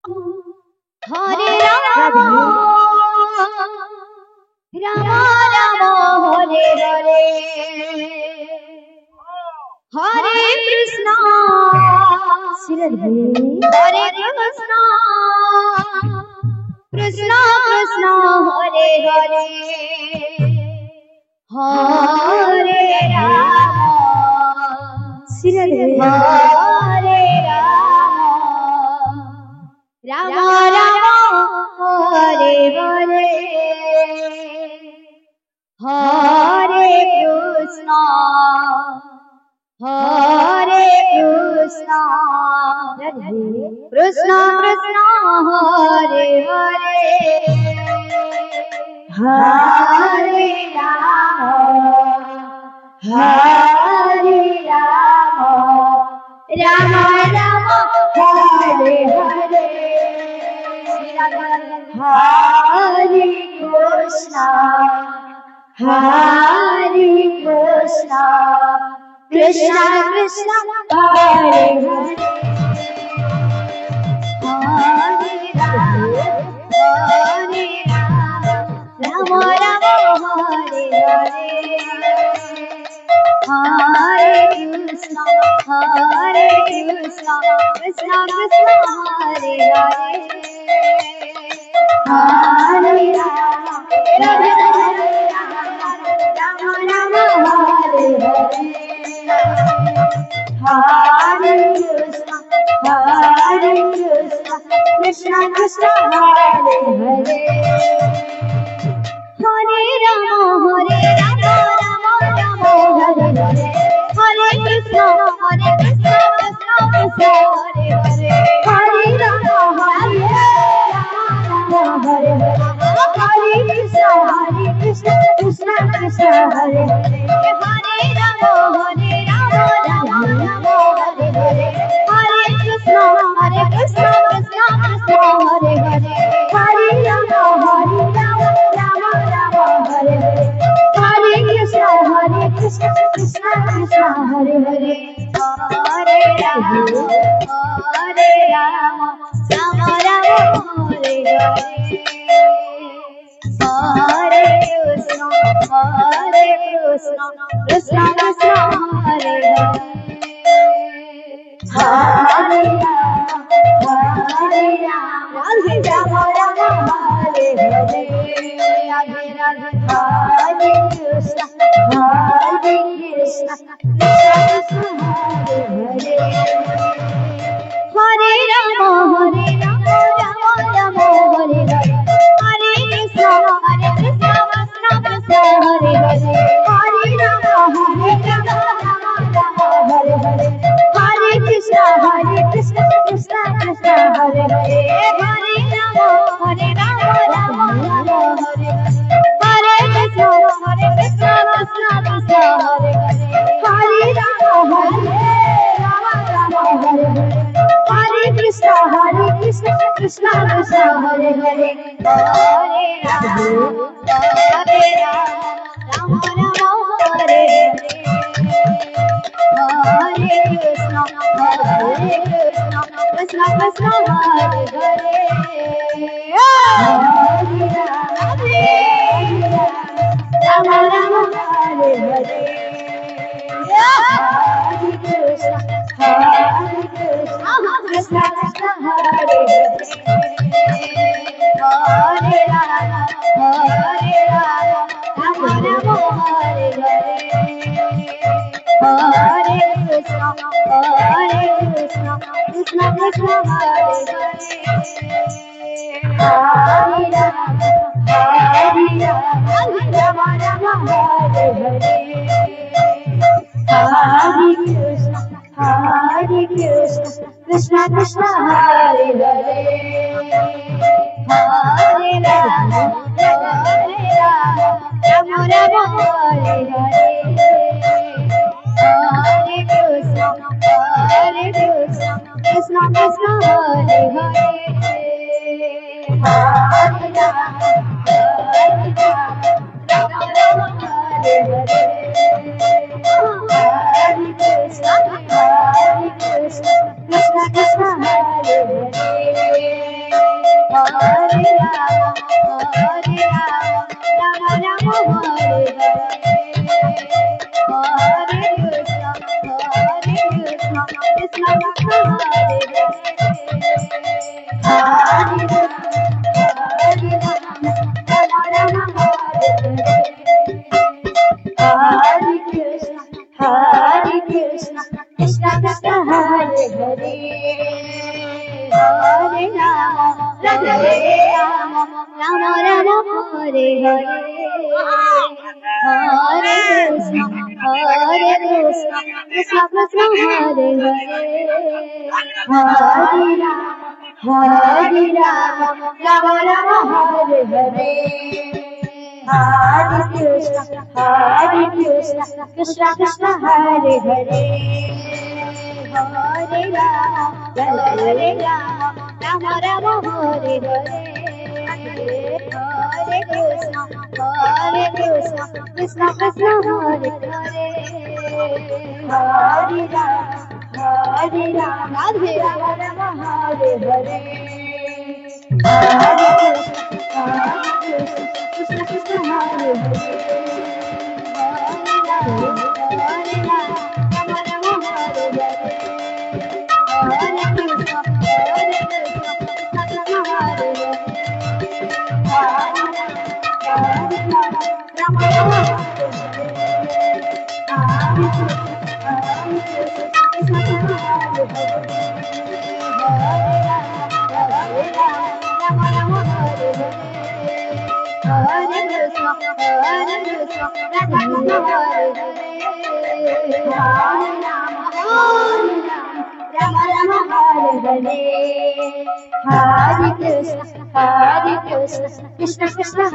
Hare Rama, Rama Rama, Hare Hare, Hare Krishna, Hare Krishna, Krishna Krishna, Hare Hare, Hare Rama, Hare Rama, Rama Rama, Hare Hare, Hare Krishna, Hare Krishna, Krishna Krishna, Hare Hare, Hare Rama, Hare Rama, Rama Rama, Hare Hare, Hare Krishna, Hare Krishna, Krishna Krishna, Hare Hare, Hare Rama, Hare Rama, Rama Rama, Hare Hare, Hare Krishna, Krishna Krishna, Hare Hare, Hare Rama, Rama Rama, Hare Hare, Hare Krishna, Krishna Krishna, Hare Hare, Hare Rama, Rama Rama, Hare Hare, Hare Krishna, Krishna Krishna, Hare Hare, Hare Rama, Rama Hare Hare, Hare Krishna, Krishna Krishna, Hare Hare, Hare Rama, Rama Rama, Hare Hare, Hare Krishna, Krishna Krishna, Hare Hare, Hare Rama, Rama Rama, Hare Hare, Hare Krishna, Krishna Krishna, Hare Hare, Hare Rama, Rama Rama, Hare Hare, Hare Krishna, Krishna Krishna, Hare Hare, Hare Rama, Radhe Rama, Hare Hare, Radhe Radhe, Hare Krishna, Krishna Krishna, Hare Hare, Hare Rama, Rama Rama, Hare Hare, Hare Krishna, Krishna Krishna, Hare Hare, Hare Rama, Rama Rama, Hare Hare, Hare Krishna, Krishna Krishna, Hare Hare, Hare Rama, Rama Rama, Hare Hare, Hare Krishna, Krishna Krishna, Hare Hare, Hare Rama, Rama Rama, Hare Hare, Hare Krishna, Krishna Krishna, Hare Hare, Hare Rama, Rama Rama, Hare Hare, Hare Krishna, Krishna Krishna, Hare Hare, Rama Rama, Hare Hare, Hare Krishna, Krishna Krishna, Hare Hare, Hare Rama, Rama Rama, Hare Hare, Hare Krishna, Krishna Krishna, Hare Hare, Hare Rama, Rama Rama, Hare Hare, Hare Krishna, Krishna Krishna, Hare Hare, Hare Rama, Rama Rama, Hare Hare, Hare Krishna, Krishna Krishna, Hare Hare, Hare Rama, Rama Rama, Hare Hare, Hare Krishna, Krishna Krishna, Hare Hare. Krishna Krishna Hare Hare Hare Rama Rama Hare Hare Hare Krishna Krishna Krishna Hare Hare Hare Rama Radhe Rama Hare Hare Hare Krishna Krishna Hare Hare Hare Krishna, Krishna Krishna Hare Hare, Hare Rama, Rama Rama Hare Hare, Hare Krishna, Krishna Krishna Hare Hare, Hare Rama, Rama Rama Hare Hare, Hare Krishna Hare Hare. Krishna Krishna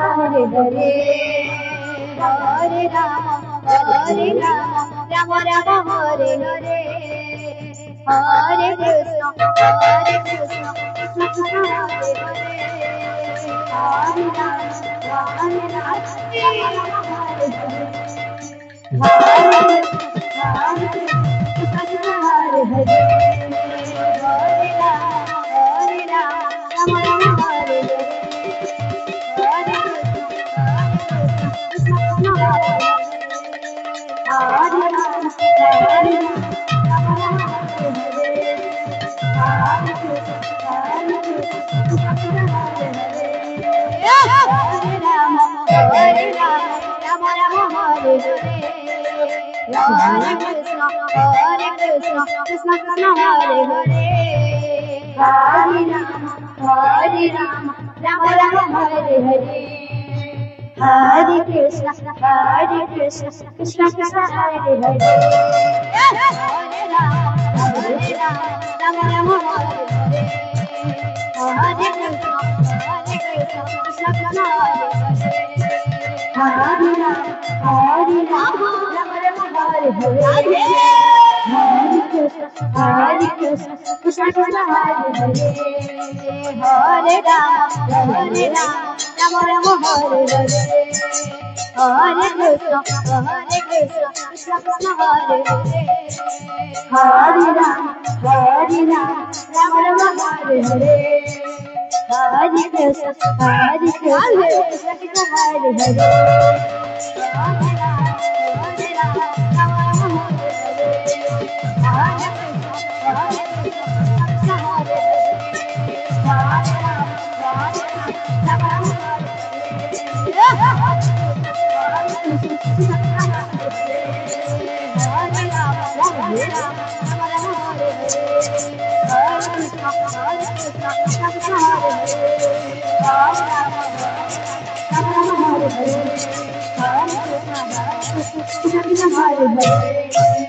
Hare Hare, Hare Rama, Rama Rama Hare Hare, Hare Krishna, Krishna Krishna Hare Hare, Hare Rama, Rama Rama Hare Hare, Hare Krishna, Krishna Krishna Hare Hare, Hare Rama, Rama Rama Hare Hare. Hare Krishna, Krishna Krishna Hare Hare, Hare Rama, Rama Rama Hare Hare, Hare Krishna, Krishna Krishna Hare Hare, Hare Rama, Rama Rama Hare Hare, Hare Krishna, Krishna Krishna Hare Hare, Hare Rama, Rama Rama Hare Hare. Hare Krishna, Hare Hare.